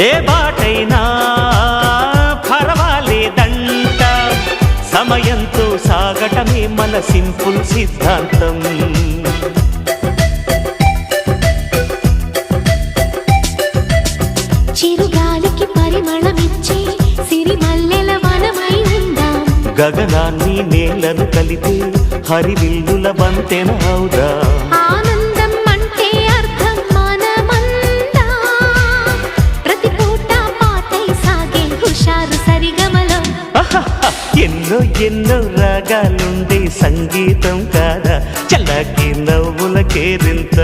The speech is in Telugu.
ఏ బాటైనా పర్వాలేదంట, సమయంతో సాగటమే మన సింపుల్ సిద్ధాంతం. చిరుగాలికి పరిమళమిచ్చే సిరిమల్లెల వనమై ఉందాం, గగనాన్ని నేలను కలిపే హరివిల్లుల వంతెన అవుదాం. ఆనందం అంటే అర్థం మనమందా, ప్రతి పూట పాటై సాగే హుషారు సరిగమలో. ఎన్నో ఎన్నో రాగాలుండే సంగీతం కాదా, చల్లకి నవ్వుల కేరింత.